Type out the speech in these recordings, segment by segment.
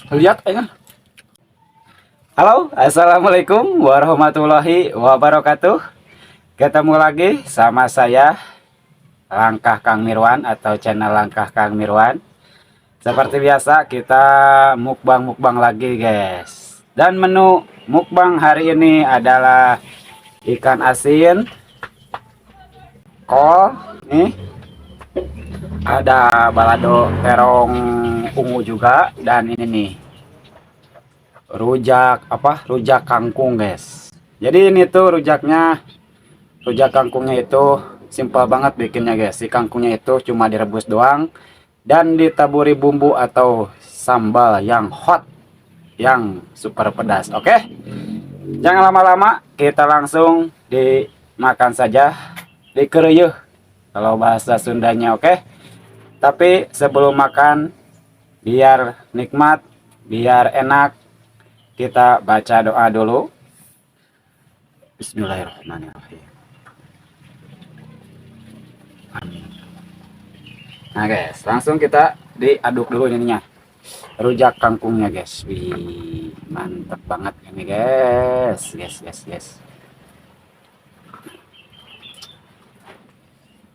Lihat ya. Halo, assalamualaikum warahmatullahi wabarakatuh. Ketemu lagi sama saya Langkah Kang Mirwan atau channel Langkah Kang Mirwan. Seperti biasa kita mukbang lagi guys. Dan menu mukbang hari ini adalah ikan asin, kol, nih ada balado terong ungu juga, dan ini nih rujak kangkung guys. Jadi ini tuh rujak kangkungnya itu simpel banget bikinnya guys. Si kangkungnya itu cuma direbus doang dan ditaburi bumbu atau sambal yang hot, yang super pedas. Oke, jangan lama-lama, kita langsung dimakan saja, dikeruyuh kalau bahasa Sundanya. Oke, tapi sebelum makan, biar nikmat, biar enak, kita baca doa dulu. Bismillahirrahmanirrahim. Amin. Nah guys, langsung kita diaduk dulu ininya, rujak kangkungnya guys. Wih, mantep banget ini guys.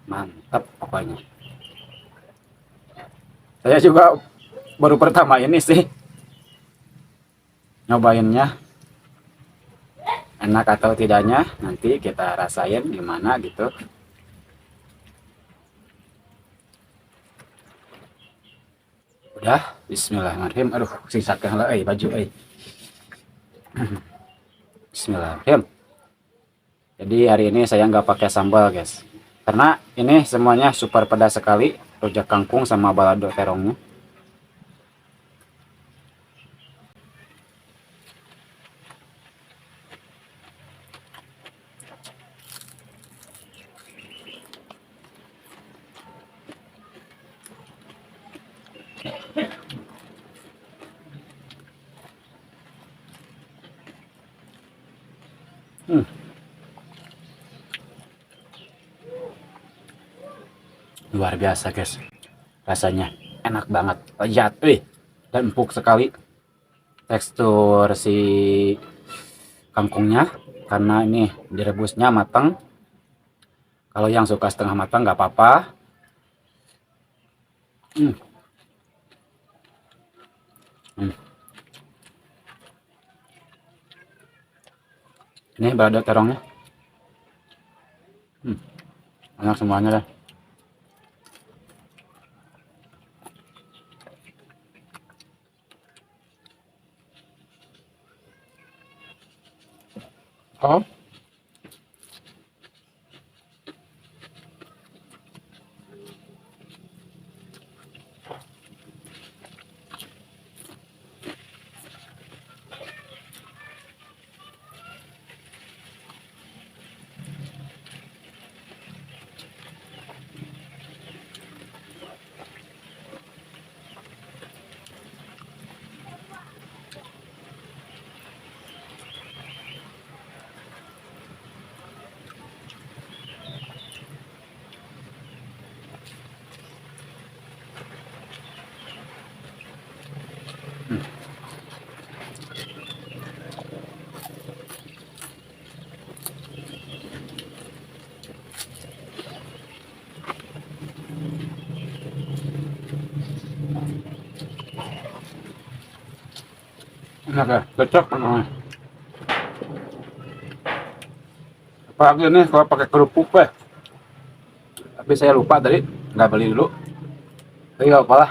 Mantap pokoknya. Saya juga baru pertama ini sih nyobainnya, enak atau tidaknya nanti kita rasain gimana gitu. Udah, bismillahirrahmanirrahim. Aduh, sisakan lah baju Bismillahirrahmanirrahim. Jadi hari ini saya nggak pakai sambal guys, karena ini semuanya super pedas sekali, rujak kangkung sama balado terongnya. Hmm, luar biasa guys, rasanya enak banget, lezat, dan empuk sekali tekstur si kangkungnya, karena ini direbusnya matang. Kalau yang suka setengah matang nggak apa-apa. Hmm, hmm. Ini balado terongnya, hmm, enak semuanya dah. Oh, enak ya, cocok namanya. Apalagi ini kalau pakai kerupuk tapi saya lupa tadi nggak beli dulu, tapi nggak apa lah.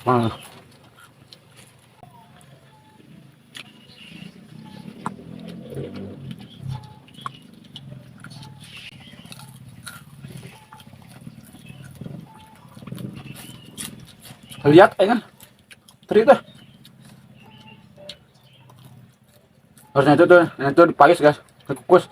Nah, lihat kan, terita. Harusnya itu dipakis guys, dikukus.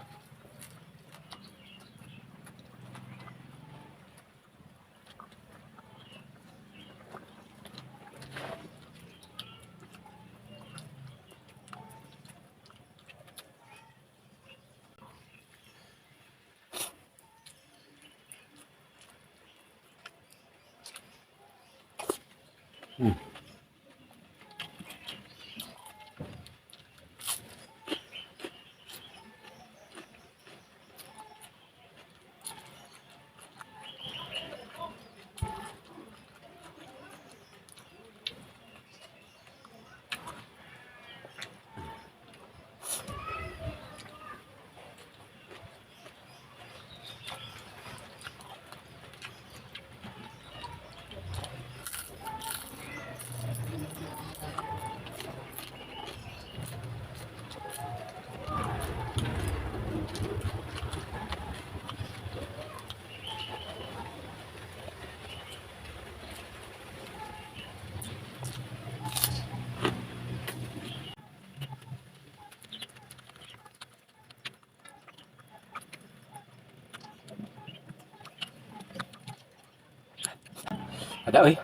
Ada oi.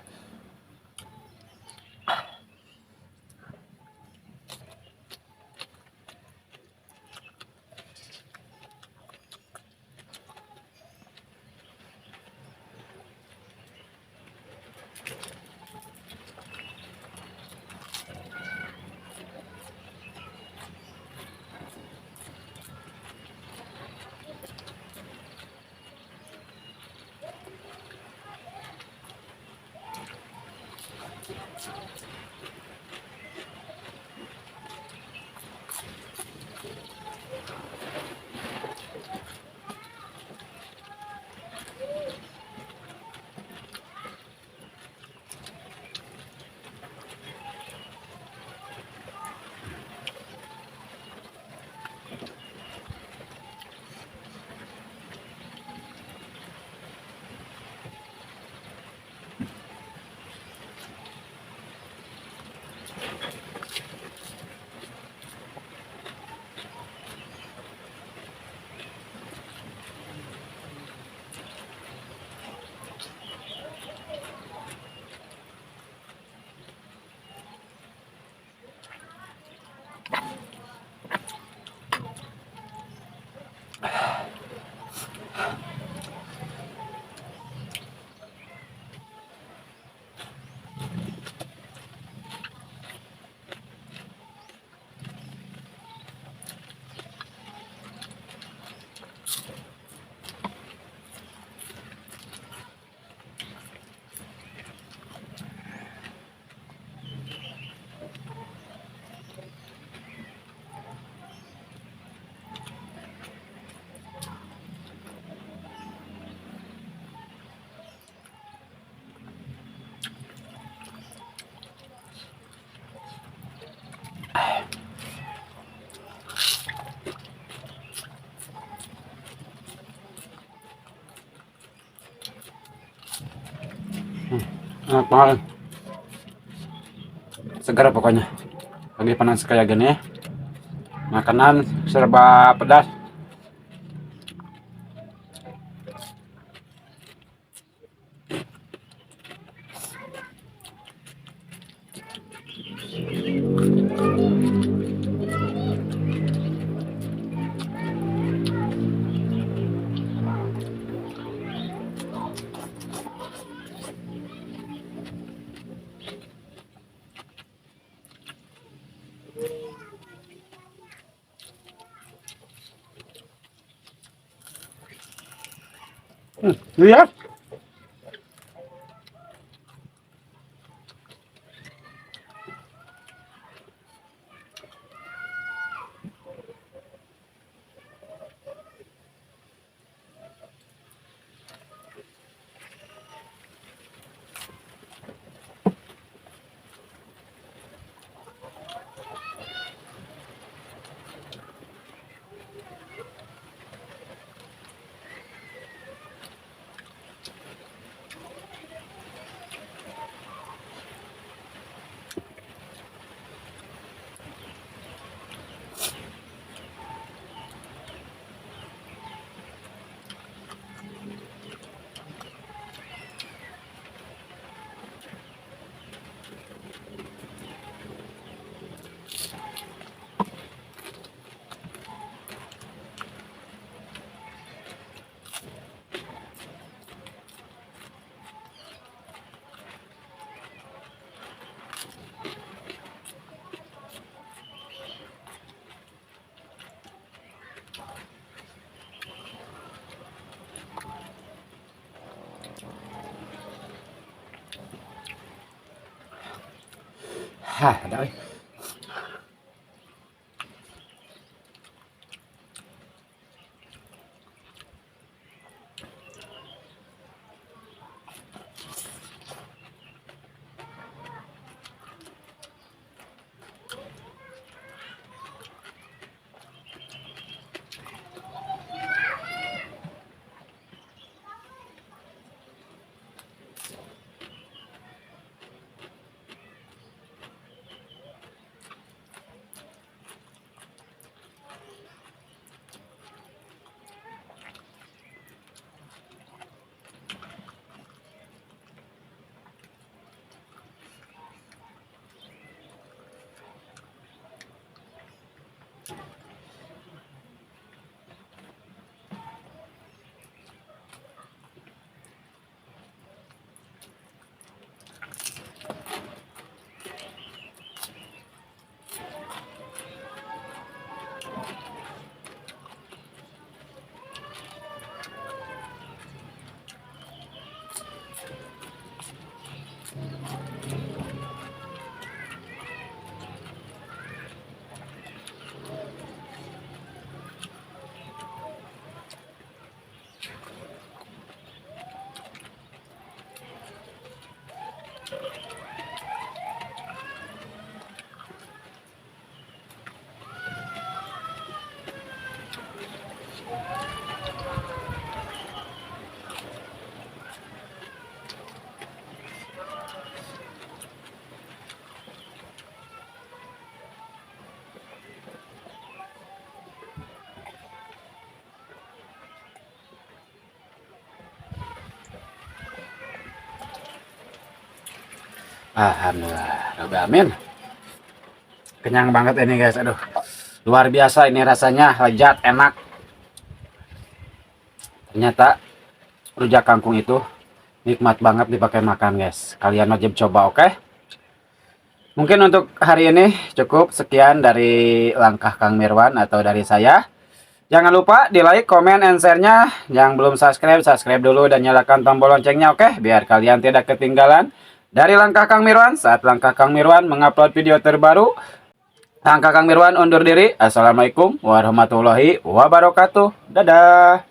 Enak banget. Segar pokoknya. Lagi panas kayak gini ya. Makanan serba pedas. Lihat. Hah, ada. Alhamdulillah, Rabbil Alamin. Kenyang banget ini guys, aduh. Luar biasa ini rasanya, lezat, enak. Ternyata rujak kangkung itu nikmat banget dipakai makan guys. Kalian wajib coba, oke? Mungkin untuk hari ini cukup sekian dari langkah Kang Mirwan atau dari saya. Jangan lupa di like, comment, and share-nya. Yang belum subscribe, subscribe dulu dan nyalakan tombol loncengnya, oke? Biar kalian tidak ketinggalan dari langkah Kang Mirwan saat langkah Kang Mirwan mengupload video terbaru. Langkah Kang Mirwan undur diri. Assalamualaikum warahmatullahi wabarakatuh. Dadah.